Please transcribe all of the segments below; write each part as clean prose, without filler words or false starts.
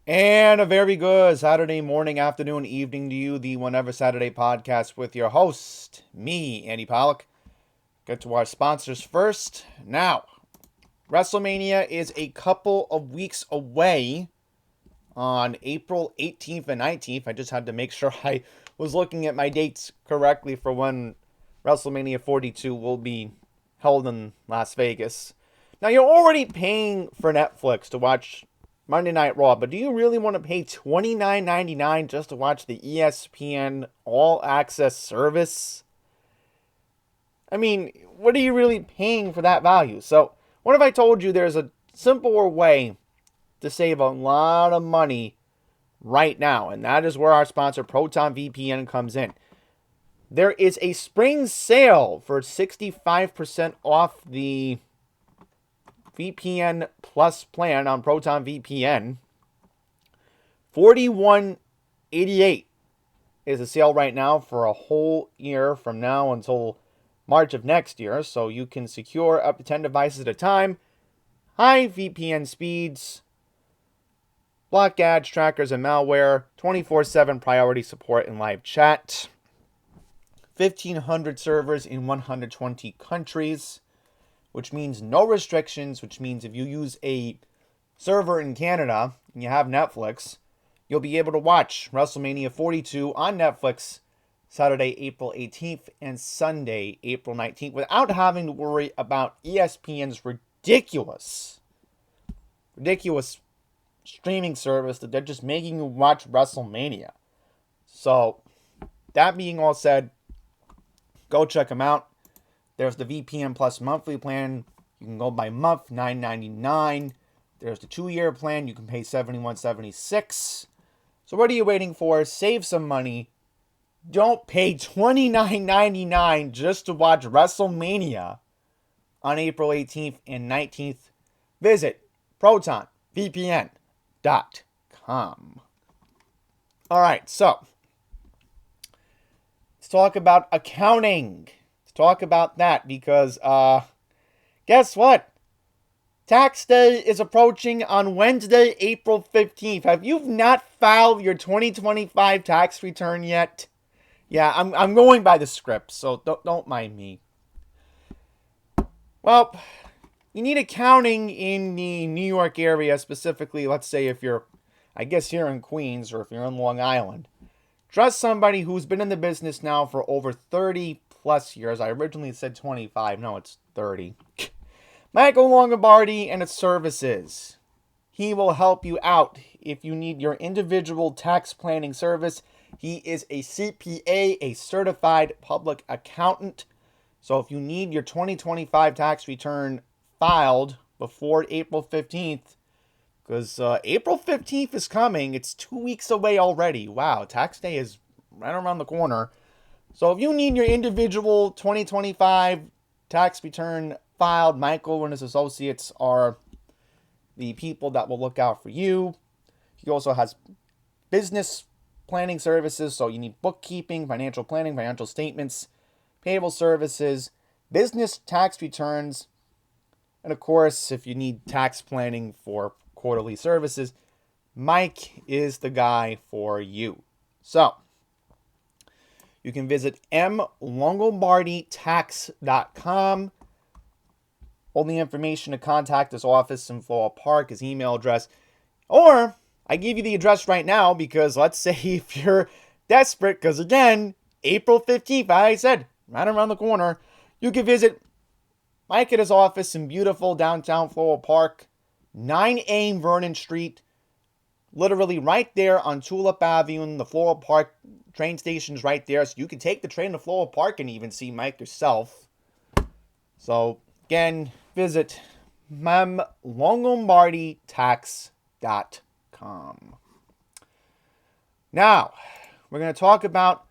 And a very good Saturday morning, afternoon, evening to you, the Whenever Saturday podcast with your host, me, Andy Pollack. Get to our sponsors first. Now, WrestleMania is a couple of weeks away on April 18th and 19th. I just had to make sure I was looking at my dates correctly for when WrestleMania 42 will be held in Las Vegas. Now, you're already paying for Netflix to watch Monday Night Raw, but do you really want to pay $29.99 just to watch the ESPN All Access service? I mean, what are you really paying for that value? So, what if I told you there's a simpler way to save a lot of money right now? And that is where our sponsor, Proton VPN, comes in. There is a spring sale for 65% off the VPN Plus plan on Proton VPN. $41.88 is a sale right now for a whole year from now until March of next year. So you can secure up to 10 devices at a time, high VPN speeds, block ads, trackers, and malware, 24/7 priority support and live chat, 1,500 servers in 120 countries, which means no restrictions, which means if you use a server in Canada and you have Netflix, you'll be able to watch WrestleMania 42 on Netflix Saturday, April 18th and Sunday, April 19th without having to worry about ESPN's ridiculous streaming service that they're just making you watch WrestleMania. So, that being all said, go check them out. There's the VPN Plus monthly plan. You can go by month, $9.99. There's the 2-year plan. You can pay $71.76. So what are you waiting for? Save some money. Don't pay $29.99 just to watch WrestleMania on April 18th and 19th. Visit protonvpn.com. All right, so let's talk about accounting. Talk about that because guess what? Tax day is approaching on Wednesday, April 15th. Have you not filed your 2025 tax return yet? Yeah, I'm going by the script, so don't mind me. Well, you need accounting in the New York area, specifically, let's say if you're, I guess here in Queens or if you're in Long Island. Trust somebody who's been in the business now for over 30 plus years. I originally said 25. No, it's 30. Michael Longobardi and its services. He will help you out if you need your individual tax planning service. He is a CPA, a certified public accountant. So if you need your 2025 tax return filed before April 15th, because April 15th is coming. It's 2 weeks away already. Wow, tax day is right around the corner. So if you need your individual 2025 tax return filed, Michael and his associates are the people that will look out for you. He also has business planning services. So you need bookkeeping, financial planning, financial statements, payable services, business tax returns, and of course, if you need tax planning for quarterly services, Mike is the guy for you. So, you can visit mlongobardytax.com. All the information to contact his office in Floral Park, his email address. Or, I give you the address right now because let's say if you're desperate, because again, April 15th, I said, right around the corner, you can visit Mike at his office in beautiful downtown Floral Park, 9A Vernon Street, literally right there on Tulip Avenue. The Floral Park train station's right there, so you can take the train to Floral Park and even see Mike yourself. So, again, visit mlongobardytax.com. Now, we're going to talk about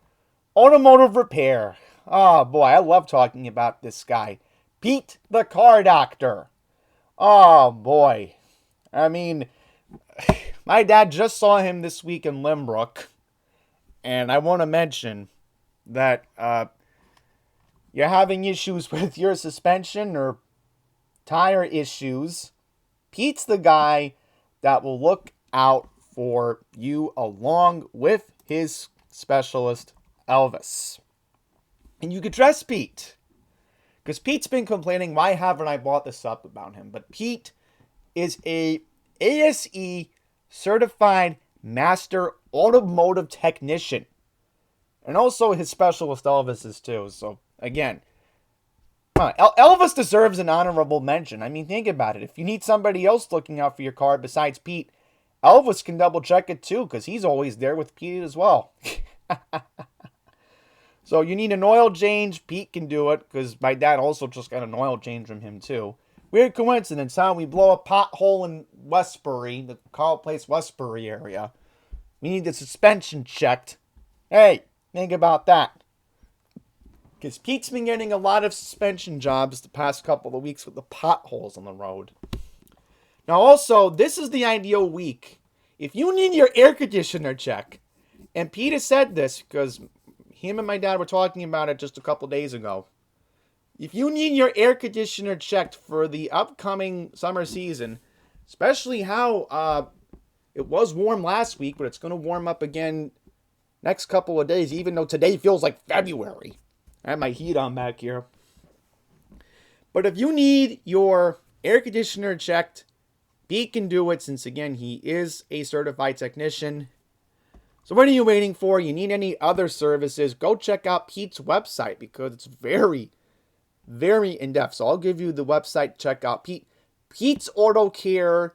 automotive repair. Oh, boy, I love talking about this guy. Pete the Car Doctor. Oh, boy. I mean, my dad just saw him this week in Limbrook. And I want to mention that you're having issues with your suspension or tire issues. Pete's the guy that will look out for you along with his specialist, Elvis. And you could trust Pete. Because Pete's been complaining, why haven't I brought this up about him? But Pete is a ASE certified master automotive technician. And also his specialist Elvis is too. So again, Elvis deserves an honorable mention. I mean, think about it. If you need somebody else looking out for your car besides Pete, Elvis can double check it too, because he's always there with Pete as well. So you need an oil change, Pete can do it, because my dad also just got an oil change from him too. Weird coincidence, huh? We blow a pothole in Westbury, the Carl Place Westbury area. We need the suspension checked. Hey, think about that. Because Pete's been getting a lot of suspension jobs the past couple of weeks with the potholes on the road. Now also, this is the ideal week. If you need your air conditioner checked, and Pete has said this because him and my dad were talking about it just a couple days ago. If you need your air conditioner checked for the upcoming summer season, especially how it was warm last week, but it's going to warm up again next couple of days, even though today feels like February. I have my heat on back here. But if you need your air conditioner checked, Pete can do it since, again, he is a certified technician. So what are you waiting for? You need any other services, go check out Pete's website because it's very, very in-depth. So I'll give you the website to check out. Pete's Auto Care.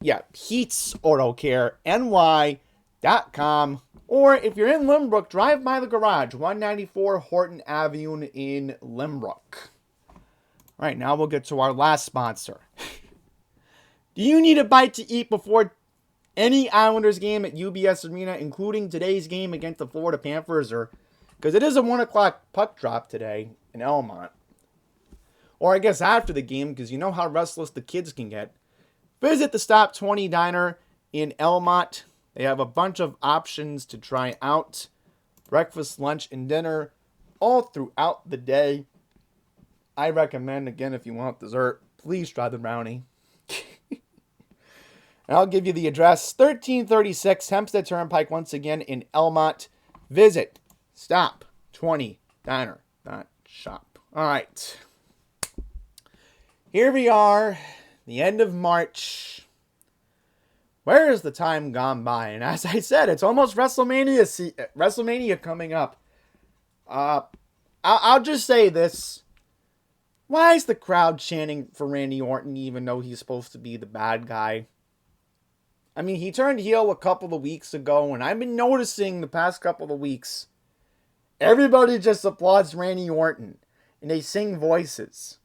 Yeah, Pete's Auto Care, NY.com. Or if you're in Limbrook, drive by the garage, 194 Horton Avenue in Limbrook. All right, now we'll get to our last sponsor. Do you need a bite to eat before any Islanders game at UBS Arena, including today's game against the Florida Panthers? Because it is a 1 o'clock puck drop today in Elmont. Or I guess after the game, because you know how restless the kids can get. Visit the Stop 20 Diner in Elmont. They have a bunch of options to try out. Breakfast, lunch, and dinner all throughout the day. I recommend, again, if you want dessert, please try the brownie. And I'll give you the address, 1336 Hempstead Turnpike, once again in Elmont. Visit stop20diner.shop. All right. Here we are, the end of March. Where has the time gone by? And as I said, it's almost WrestleMania coming up. I'll just say this. Why is the crowd chanting for Randy Orton even though he's supposed to be the bad guy? I mean, he turned heel a couple of weeks ago, and I've been noticing the past couple of weeks, everybody just applauds Randy Orton, and they sing voices.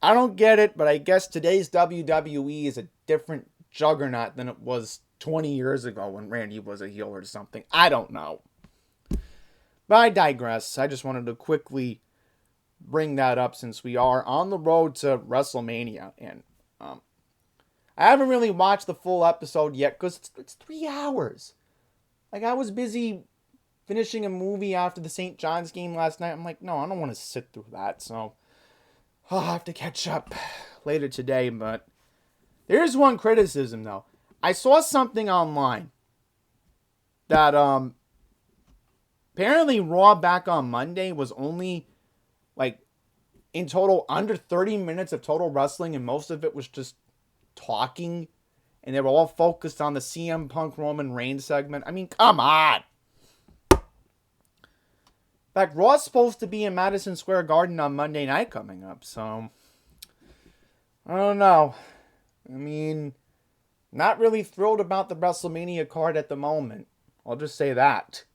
I don't get it, but I guess today's WWE is a different juggernaut than it was 20 years ago when Randy was a heel or something. I don't know. But I digress. I just wanted to quickly bring that up since we are on the road to WrestleMania, and I haven't really watched the full episode yet because it's 3 hours. Like, I was busy finishing a movie after the St. John's game last night. I'm like, no, I don't want to sit through that. So I'll have to catch up later today. But there's one criticism, though. I saw something online that apparently Raw back on Monday was only, like, in total under 30 minutes of total wrestling, and most of it was just talking, and they were all focused on the CM Punk Roman Reigns segment. I mean, come on. In fact, Raw's supposed to be in Madison Square Garden on Monday night coming up, so I don't know. I mean, not really thrilled about the WrestleMania card at the moment. I'll just say that.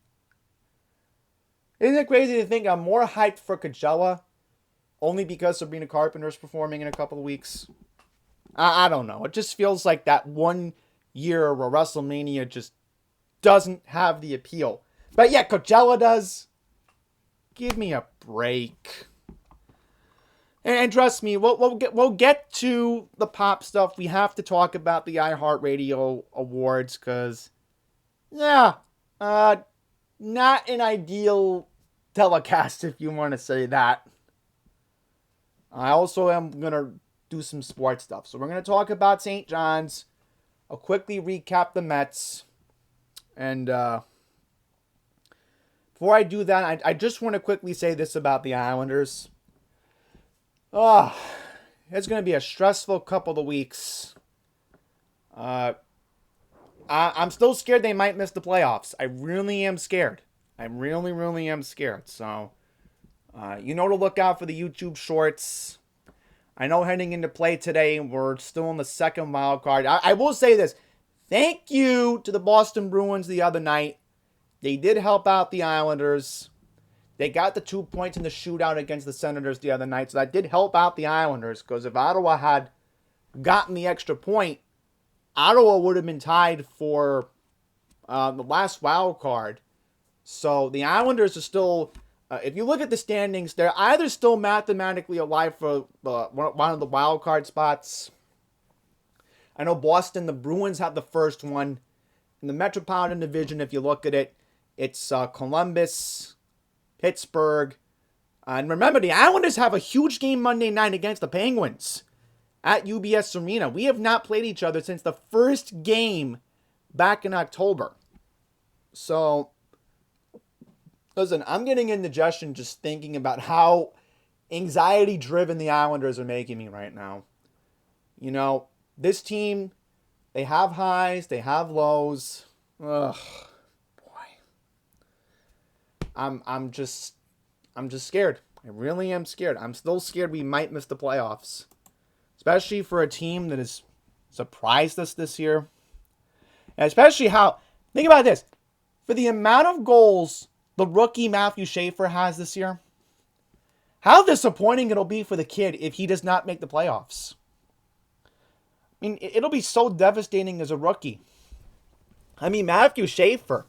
Isn't it crazy to think I'm more hyped for Coachella only because Sabrina Carpenter's performing in a couple of weeks? I don't know. It just feels like that 1 year where WrestleMania just doesn't have the appeal. But yeah, Coachella does. Give me a break. And trust me, we'll get to the pop stuff. We have to talk about the iHeartRadio awards because, yeah, not an ideal telecast if you want to say that. I also am going to do some sports stuff. So we're going to talk about St. John's. I'll quickly recap the Mets. And before I do that, I just want to quickly say this about the Islanders. Oh, it's going to be a stressful couple of weeks. I'm still scared they might miss the playoffs. I really am scared. I really, really am scared. So, to look out for the YouTube shorts. I know heading into play today, we're still in the second wild card. I will say this. Thank you to the Boston Bruins the other night. They did help out the Islanders. They got the 2 points in the shootout against the Senators the other night. So that did help out the Islanders. Because if Ottawa had gotten the extra point, Ottawa would have been tied for the last wild card. So the Islanders are still, if you look at the standings, they're either still mathematically alive for one of the wild card spots. I know Boston, the Bruins have the first one. In the Metropolitan Division, if you look at it, it's Columbus, Pittsburgh. And remember, the Islanders have a huge game Monday night against the Penguins at UBS Arena. We have not played each other since the first game back in October. So, listen, I'm getting indigestion just thinking about how anxiety-driven the Islanders are making me right now. This team, they have highs, they have lows. Ugh, boy. I'm just scared. I really am scared. I'm still scared we might miss the playoffs. Especially for a team that has surprised us this year. And especially think about this. For the amount of goals the rookie Matthew Schaefer has this year, how disappointing it'll be for the kid if he does not make the playoffs. I mean, it'll be so devastating as a rookie. I mean, Matthew Schaefer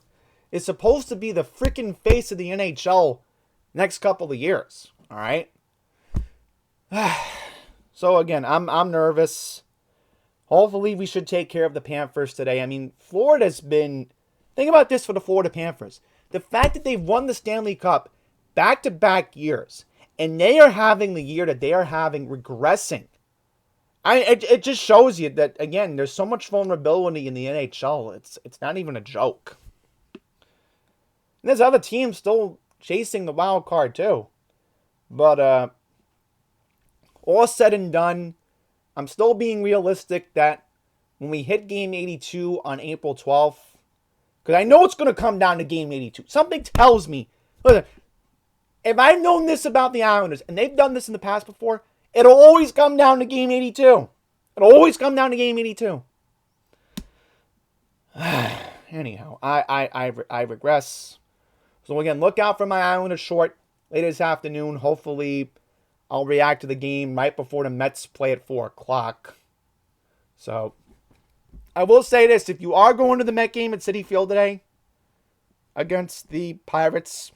is supposed to be the freaking face of the NHL next couple of years. All right? So, again, I'm nervous. Hopefully, we should take care of the Panthers today. I mean, Florida's been... Think about this for the Florida Panthers. The fact that they've won the Stanley Cup back-to-back years, and they are having the year that they are having regressing. It just shows you that, again, there's so much vulnerability in the NHL. It's not even a joke. And there's other teams still chasing the wild card, too. But, all said and done, I'm still being realistic that when we hit Game 82 on April 12th, because I know it's going to come down to Game 82. Something tells me, listen, if I've known this about the Islanders, and they've done this in the past before, it'll always come down to Game 82. It'll always come down to Game 82. Anyhow, I regress. So again, look out for my Islanders short later this afternoon. Hopefully, I'll react to the game right before the Mets play at 4 o'clock. So, I will say this. If you are going to the Met game at Citi Field today against the Pirates,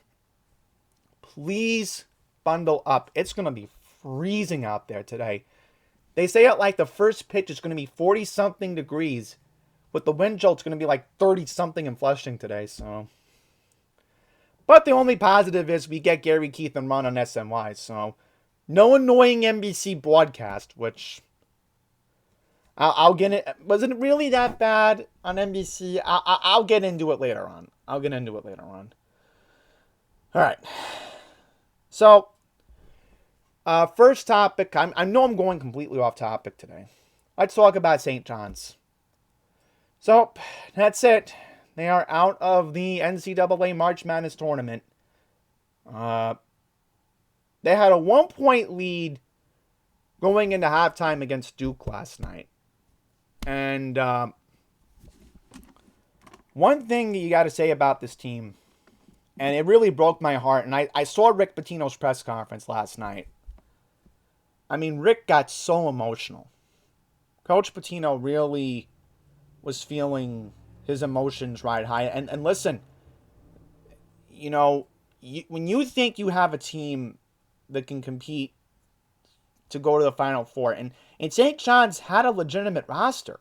please bundle up. It's going to be freezing out there today. They say at like the first pitch it's going to be 40-something degrees. With the wind chill, it's going to be like 30-something in Flushing today. So, but the only positive is we get Gary, Keith, and Ron on SNY. So, no annoying NBC broadcast, which I'll get it. Wasn't it really that bad on NBC? I'll get into it later on. All right. So, first topic. I know I'm going completely off topic today. Let's talk about St. John's. So, that's it. They are out of the NCAA March Madness tournament. They had a 1-point lead going into halftime against Duke last night. And one thing that you got to say about this team, and it really broke my heart, and I saw Rick Pitino's press conference last night. I mean, Rick got so emotional. Coach Pitino really was feeling his emotions ride high. And listen, when you think you have a team that can compete to go to the Final Four, and St. John's had a legitimate roster.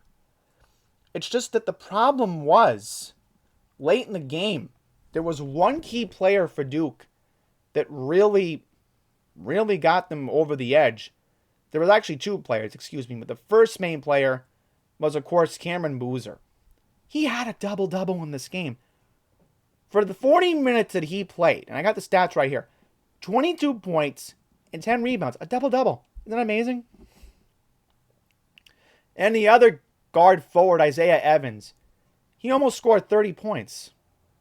It's just that the problem was, late in the game, there was one key player for Duke that really got them over the edge. There was actually two players, but the first main player was, of course, Cameron Boozer. He had a double-double in this game. For the 40 minutes that he played, and I got the stats right here, 22 points and 10 rebounds, a double-double. Isn't that amazing? And the other guard forward, Isaiah Evans, he almost scored 30 points.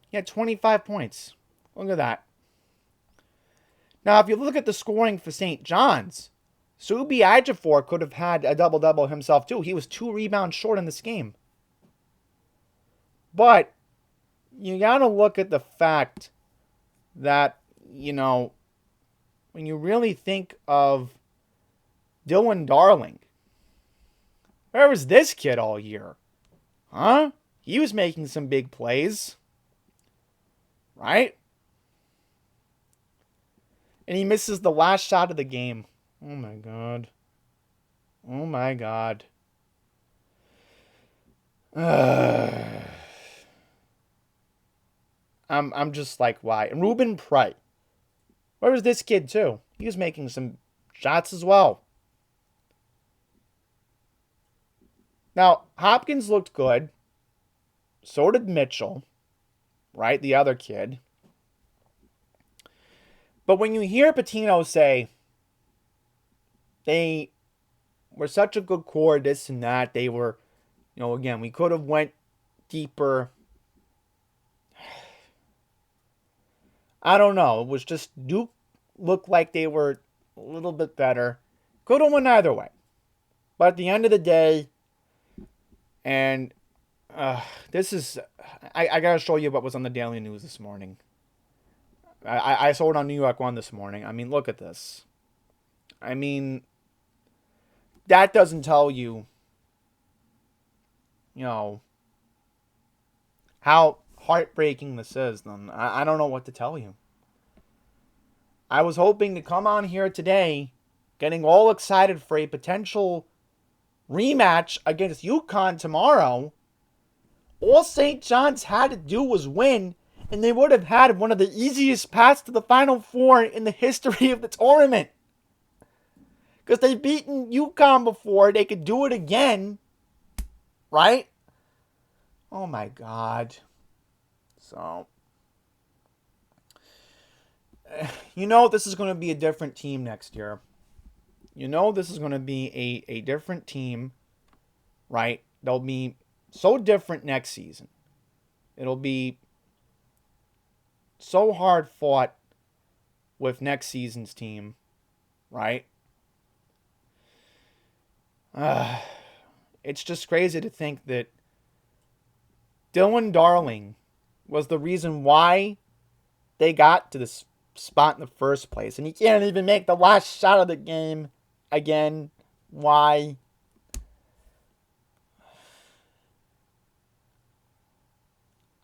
He had 25 points. Look at that. Now, if you look at the scoring for St. John's, Subi Ejiofor could have had a double-double himself too. He was 2 rebounds short in this game. But you got to look at the fact that, when you really think of Dylan Darling, where was this kid all year? Huh? He was making some big plays. Right? And he misses the last shot of the game. Oh my God. Oh my God. I'm just like, why? And Ruben Price. Where was this kid too? He was making some shots as well. Now, Hopkins looked good. So did Mitchell. Right? The other kid. But when you hear Pitino say they were such a good core, this and that, they were, again, we could have went deeper. I don't know. It was just Duke looked like they were a little bit better. Could have went either way. But at the end of the day, and this is, I got to show you what was on the Daily News this morning. I saw it on New York One this morning. I mean, look at this. I mean, that doesn't tell you, how heartbreaking this is. Then I don't know what to tell you. I was hoping to come on here today, getting all excited for a potential rematch against UConn tomorrow. All St. John's had to do was win, and they would have had one of the easiest paths to the Final Four in the history of the tournament. Because they've beaten UConn before. They could do it again. Right? Oh my God. So, this is going to be a different team next year. This is going to be a different team. Right? They'll be so different next season. It'll be so hard fought with next season's team, right? It's just crazy to think that Dylan Darling was the reason why they got to this spot in the first place. And he can't even make the last shot of the game again. Why?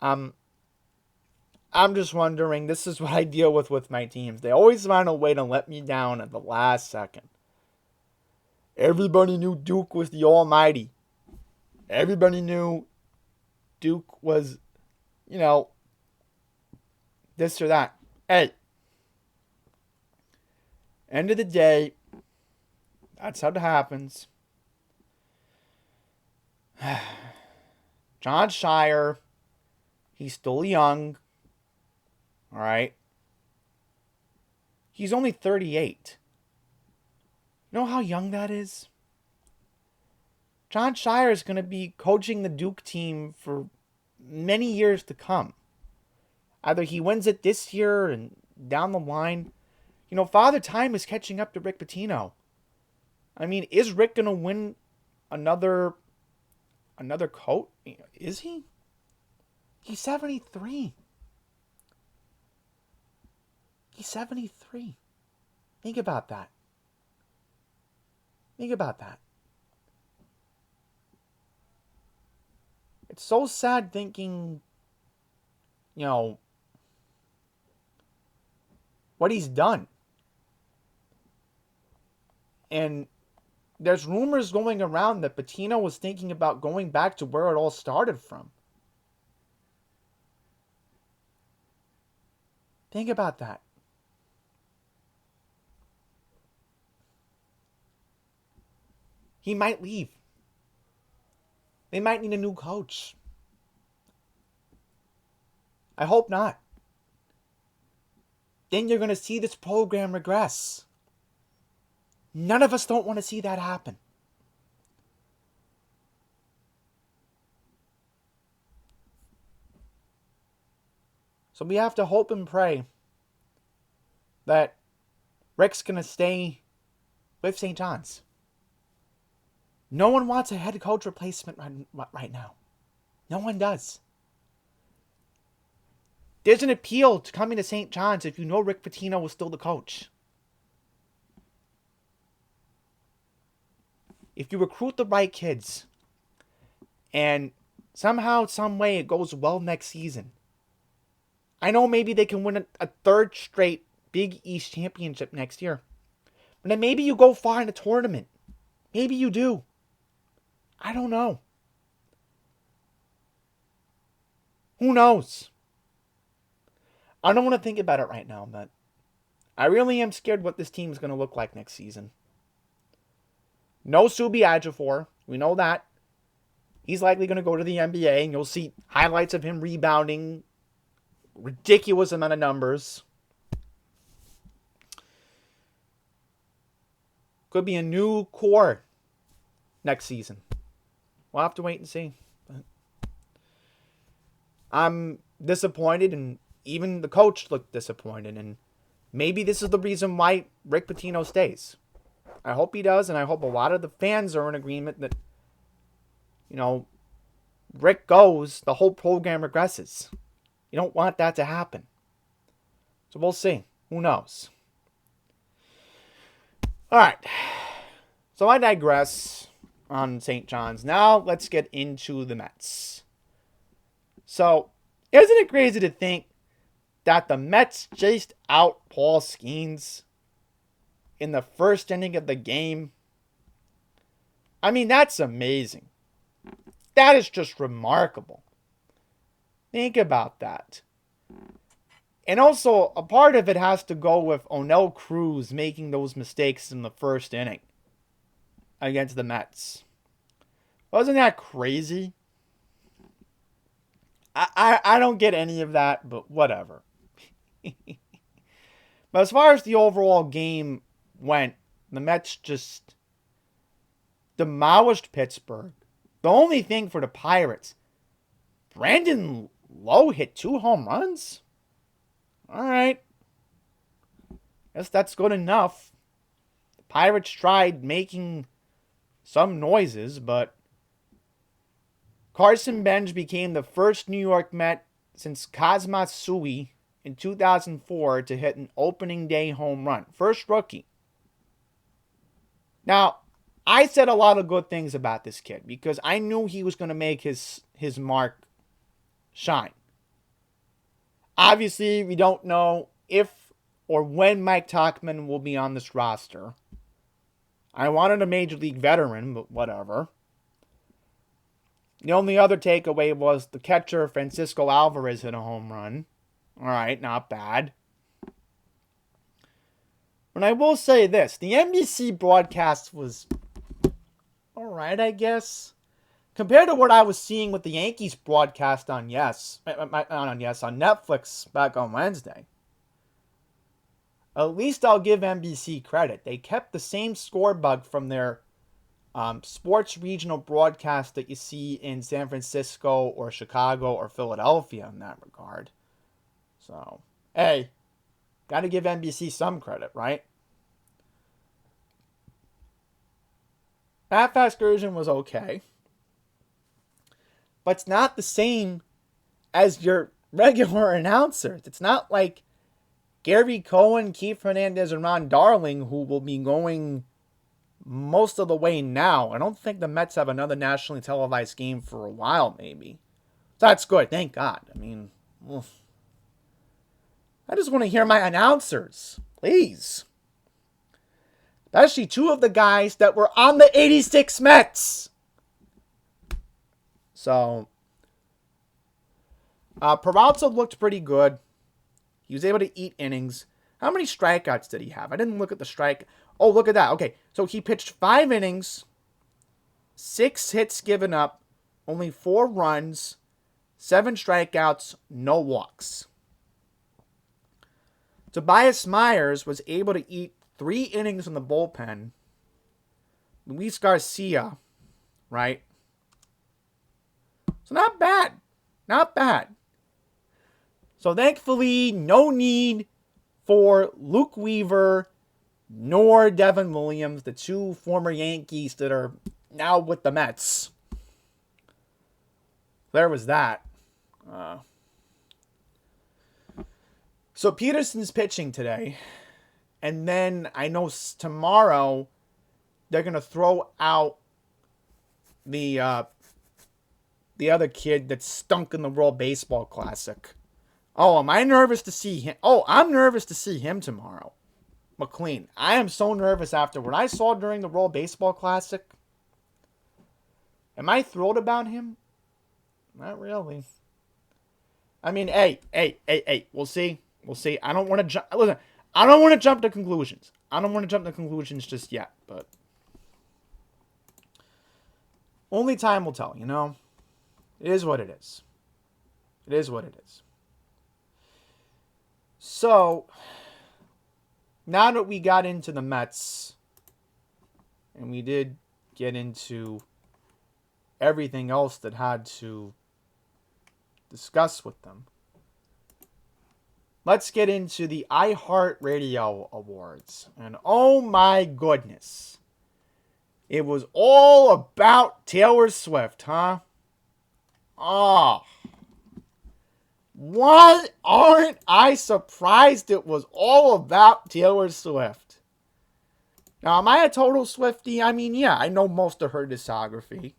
I'm just wondering, this is what I deal with my teams. They always find a way to let me down at the last second. Everybody knew Duke was the almighty. Everybody knew Duke was, this or that. Hey, end of the day, that's how it happens. John Shire, he's still young. All right. He's only 38. You know how young that is? John Shire is going to be coaching the Duke team for many years to come. Either he wins it this year and down the line. Father Time is catching up to Rick Pitino. I mean, is Rick going to win another coat? Is he? He's 73. He's 73. Think about that. It's so sad thinking, what he's done. And there's rumors going around that Pitino was thinking about going back to where it all started from. Think about that. He might leave. They might need a new coach. I hope not. Then you're going to see this program regress. None of us don't want to see that happen. So we have to hope and pray that Rick's going to stay with St. John's. No one wants a head coach replacement right now. No one does. There's an appeal to coming to St. John's if you know Rick Pitino was still the coach. If you recruit the right kids and somehow, some way it goes well next season, I know maybe they can win a third straight Big East championship next year. But then maybe you go far in a tournament. Maybe you do. I don't know. Who knows? I don't want to think about it right now, but I really am scared what this team is going to look like next season. No Subi Ejiofor. We know that. He's likely going to go to the NBA, and you'll see highlights of him rebounding ridiculous amount of numbers. Could be a new core next season. We'll have to wait and see. But I'm disappointed, and even the coach looked disappointed, and maybe this is the reason why Rick Pitino stays. I hope he does, and I hope a lot of the fans are in agreement that, Rick goes, the whole program regresses. You don't want that to happen. So we'll see. Who knows? All right. So I digress on St. John's. Now let's get into the Mets. So, isn't it crazy to think that the Mets chased out Paul Skeens in the first inning of the game? I mean, that's amazing. That is just remarkable. Think about that. And also, a part of it has to go with O'Neill Cruz making those mistakes in the first inning against the Mets. Wasn't that crazy? I don't get any of that, but whatever. But as far as the overall game went, the Mets just demolished Pittsburgh. The only thing for the Pirates, Brandon Lowe hit 2 home runs? All right. Guess that's good enough. The Pirates tried making some noises, but Carson Bench became the first New York Met since Kazuma Sui in 2004 to hit an opening day home run. First rookie. Now, I said a lot of good things about this kid because I knew he was going to make his mark shine. Obviously, we don't know if or when Mike Tauchman will be on this roster. I wanted a major league veteran, but whatever. The only other takeaway was the catcher Francisco Alvarez hit a home run. All right, not bad. But I will say this. The NBC broadcast was all right, I guess. Compared to what I was seeing with the Yankees broadcast on Netflix back on Wednesday. At least I'll give NBC credit. They kept the same score bug from their sports regional broadcast that you see in San Francisco or Chicago or Philadelphia in that regard. So, hey, got to give NBC some credit, right? Half-Fast version was okay. But it's not the same as your regular announcers. It's not like Gary Cohen, Keith Hernandez, and Ron Darling, who will be going most of the way now. I don't think the Mets have another nationally televised game for a while, maybe. So that's good, thank God. I mean, I just want to hear my announcers, please. Especially 2 of the guys that were on the 86 Mets. So, Peralta looked pretty good. He was able to eat innings. How many strikeouts did he have? I didn't look at the strike. Oh, look at that. Okay, so he pitched 5 innings, 6 hits given up, only 4 runs, 7 strikeouts, no walks. Tobias Myers was able to eat 3 innings in the bullpen. Luis Garcia, right? So not bad. Not bad. So thankfully, no need for Luke Weaver nor Devin Williams, the 2 former Yankees that are now with the Mets. There was that. So Peterson's pitching today. And then I know tomorrow they're going to throw out the other kid that stunk in the World Baseball Classic. Oh, am I nervous to see him? Oh, I'm nervous to see him tomorrow. McLean. I am so nervous after what I saw during the World Baseball Classic. Am I thrilled about him? Not really. I mean, hey. We'll see. I don't want to jump. Listen, I don't want to jump to conclusions. I don't want to jump to conclusions just yet, but only time will tell, you know? It is what it is. It is what it is. So, now that we got into the Mets, and we did get into everything else that had to discuss with them, let's get into the iHeartRadio Awards. And oh my goodness, it was all about Taylor Swift, huh? Oh. Why aren't I surprised it was all about Taylor Swift? Now, am I a total Swiftie? I mean, yeah, I know most of her discography.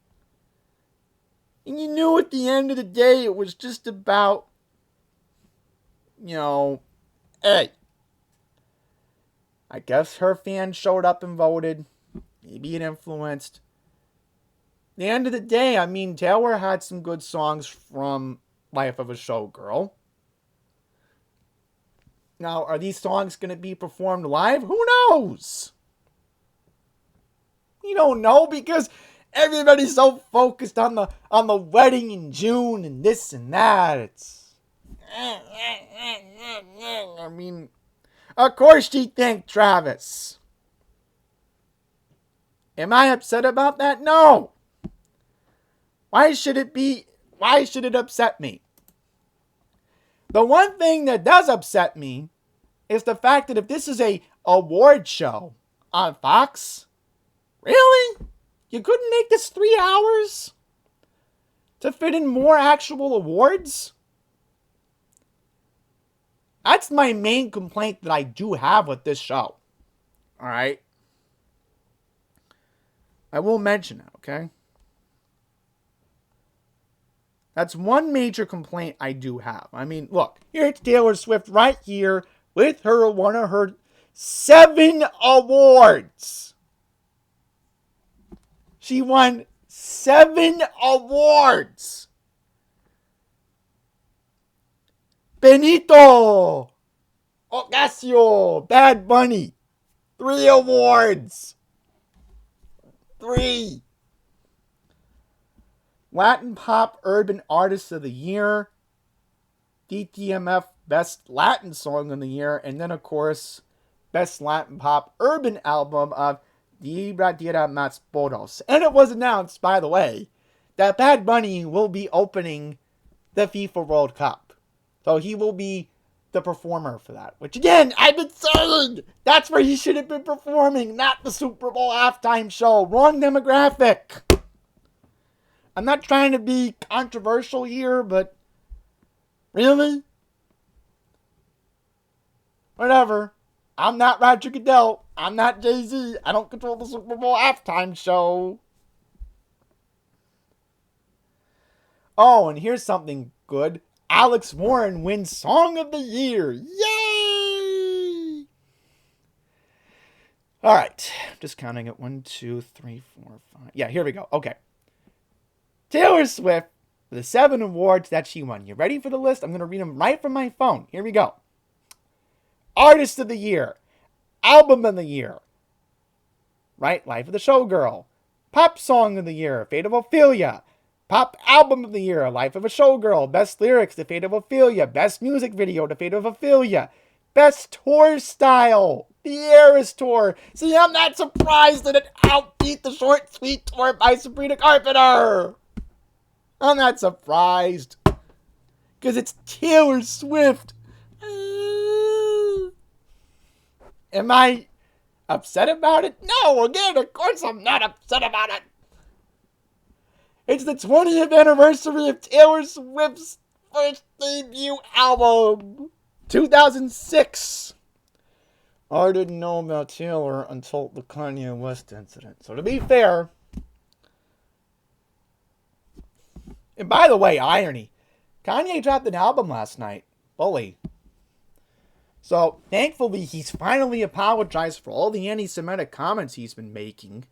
And you knew at the end of the day it was just about, you know, hey, I guess her fans showed up and voted. Maybe it influenced. At the end of the day, I mean, Taylor had some good songs from Life of a Showgirl. Now, are these songs going to be performed live? Who knows? We don't know because everybody's so focused on the wedding in June and this and that. It's, I mean, of course she thanked Travis. Am I upset about that? No. Why should it upset me? The one thing that does upset me is the fact that if this is a award show on Fox, really? You couldn't make this 3 hours to fit in more actual awards? That's my main complaint that I do have with this show. All right? I will mention it, okay? That's one major complaint I do have. I mean, look, here's Taylor Swift right here with one of her 7 awards. She won 7 awards. Benito Ocasio, Bad Bunny, 3 awards. 3. Latin Pop Urban Artist of the Year, DTMF Best Latin Song of the Year, and then, of course, Best Latin Pop Urban Album of Dibra Dira Mas Bodos. And it was announced, by the way, that Bad Bunny will be opening the FIFA World Cup. So he will be the performer for that. Which, again, I've been saying, that's where he should have been performing, not the Super Bowl halftime show. Wrong demographic. I'm not trying to be controversial here, but really? Whatever. I'm not Roger Goodell. I'm not Jay-Z. I don't control the Super Bowl halftime show. Oh, and here's something good. Alex Warren wins Song of the Year. Yay! All right. Just counting it. 1, 2, 3, 4, 5. Yeah, here we go. Okay. Taylor Swift for the 7 awards that she won. You ready for the list? I'm going to read them right from my phone. Here we go. Artist of the Year. Album of the Year. Right? Life of the Showgirl. Pop Song of the Year. Fate of Ophelia. Pop Album of the Year, Life of a Showgirl. Best Lyrics, The Fate of Ophelia. Best Music Video, The Fate of Ophelia. Best Tour Style, The Eras Tour. See, I'm not surprised that it outbeat the Short Sweet Tour by Sabrina Carpenter. I'm not surprised. Because it's Taylor Swift. Am I upset about it? No, again, of course I'm not upset about it. It's the 20th anniversary of Taylor Swift's first debut album, 2006. I didn't know about Taylor until the Kanye West incident. So to be fair, and by the way, irony, Kanye dropped an album last night, Bully. So, thankfully, he's finally apologized for all the anti-Semitic comments he's been making.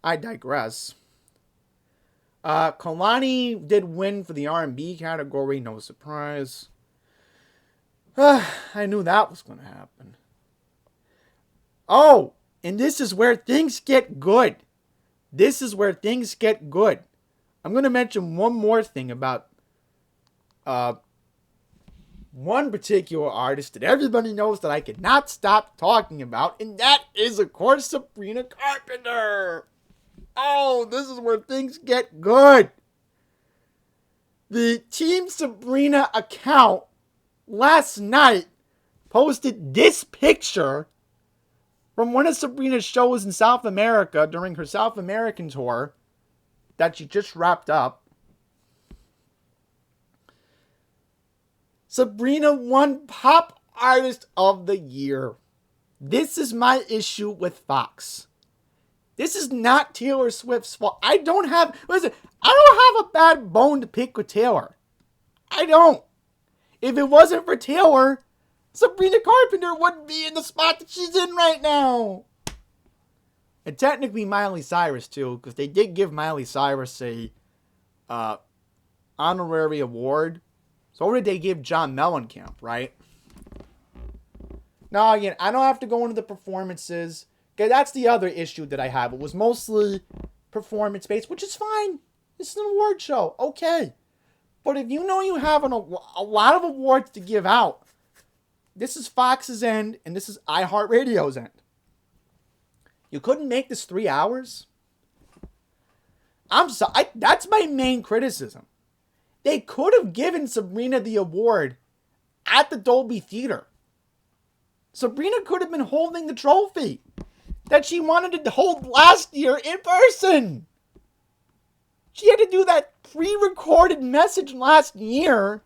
I digress. Kalani did win for the R&B category, no surprise. I knew that was going to happen. Oh, and this is where things get good. This is where things get good. I'm going to mention one more thing about one particular artist that everybody knows that I cannot stop talking about, and that is, of course, Sabrina Carpenter. Oh, this is where things get good. The Team Sabrina account last night posted this picture from one of Sabrina's shows in South America during her South American tour that she just wrapped up. Sabrina won Pop Artist of the Year. This is my issue with Fox. This is not Taylor Swift's fault. I don't have a bad bone to pick with Taylor. I don't. If it wasn't for Taylor, Sabrina Carpenter wouldn't be in the spot that she's in right now. And technically Miley Cyrus too, because they did give Miley Cyrus a honorary award. So did they give John Mellencamp, right? Now, again, I don't have to go into the performances. Okay, that's the other issue that I have. It was mostly performance-based, which is fine. It's an award show. Okay. But if you know you have a lot of awards to give out, this is Fox's end, and this is iHeartRadio's end. You couldn't make this 3 hours? I'm sorry. That's my main criticism. They could have given Sabrina the award at the Dolby Theater. Sabrina could have been holding the trophy that she wanted to hold last year in person. She had to do that pre-recorded message last year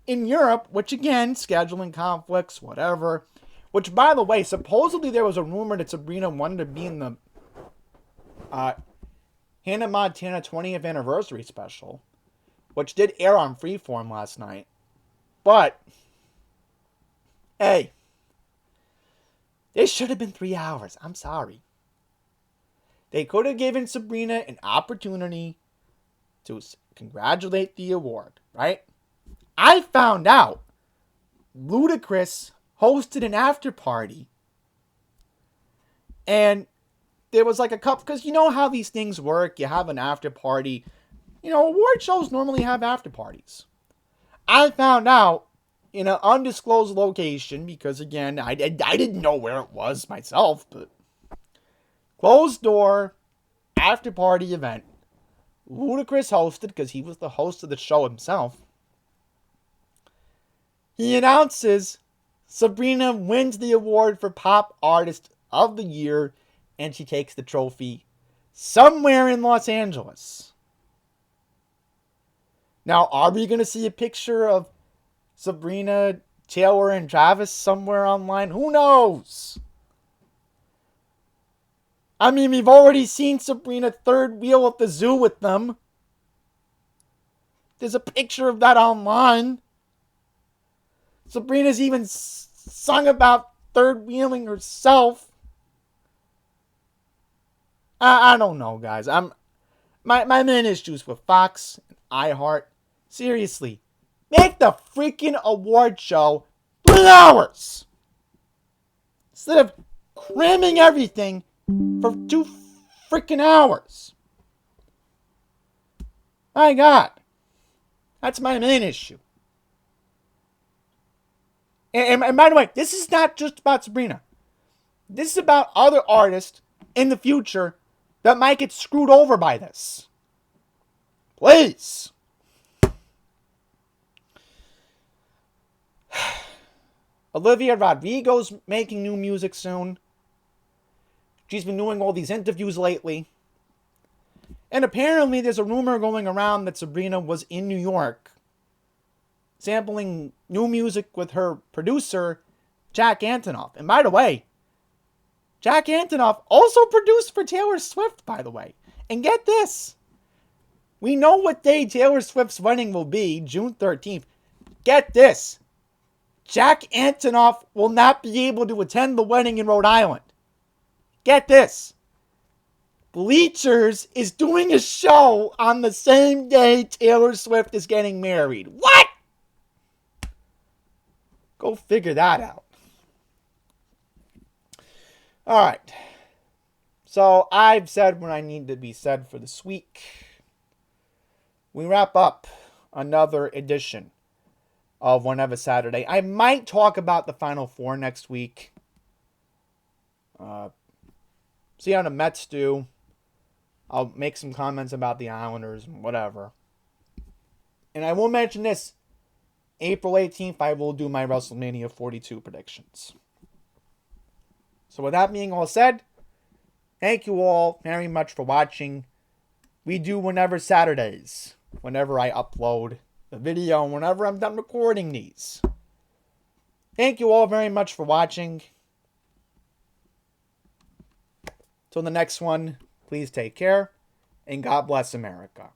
in Europe, which again, scheduling conflicts, whatever. Which, by the way, supposedly there was a rumor that Sabrina wanted to be in the Hannah Montana 20th anniversary special, which did air on Freeform last night. But, hey, this should have been 3 hours. I'm sorry. They could have given Sabrina an opportunity to congratulate the award, right? I found out Ludacris hosted an after party, and there was like a couple, because you know how these things work. You have an after party. You know, award shows normally have after parties. I found out in an undisclosed location, because again, I didn't know where it was myself, but closed door after party event. Ludacris hosted, because he was the host of the show himself. He announces Sabrina wins the award for Pop Artist of the Year, and she takes the trophy somewhere in Los Angeles. Now, are we going to see a picture of Sabrina, Taylor, and Travis somewhere online? Who knows? I mean, we've already seen Sabrina third wheel at the zoo with them. There's a picture of that online. Sabrina's even sung about third wheeling herself. I don't know, guys. My main issues with Fox and iHeart. Seriously, make the freaking award show 3 hours instead of cramming everything for 2 freaking hours. My God. That's my main issue. And by the way, this is not just about Sabrina. This is about other artists in the future that might get screwed over by this. Please. Olivia Rodrigo's making new music soon. She's been doing all these interviews lately. And apparently there's a rumor going around that Sabrina was in New York sampling new music with her producer, Jack Antonoff. And by the way, Jack Antonoff also produced for Taylor Swift, by the way. And get this. We know what day Taylor Swift's wedding will be, June 13th. Get this. Jack Antonoff will not be able to attend the wedding in Rhode Island. Get this. Bleachers is doing a show on the same day Taylor Swift is getting married. What? Go figure that out. All right. So I've said what I need to be said for this week. We wrap up another edition of Whenever Saturday. I might talk about the Final Four next week. See how the Mets do. I'll make some comments about the Islanders and whatever. And I will mention this. April 18th, I will do my WrestleMania 42 predictions. So with that being all said, thank you all very much for watching. We do Whenever Saturdays. Whenever I upload the video and whenever I'm done recording these. Thank you all very much for watching. Till the next one, please take care, and God bless America.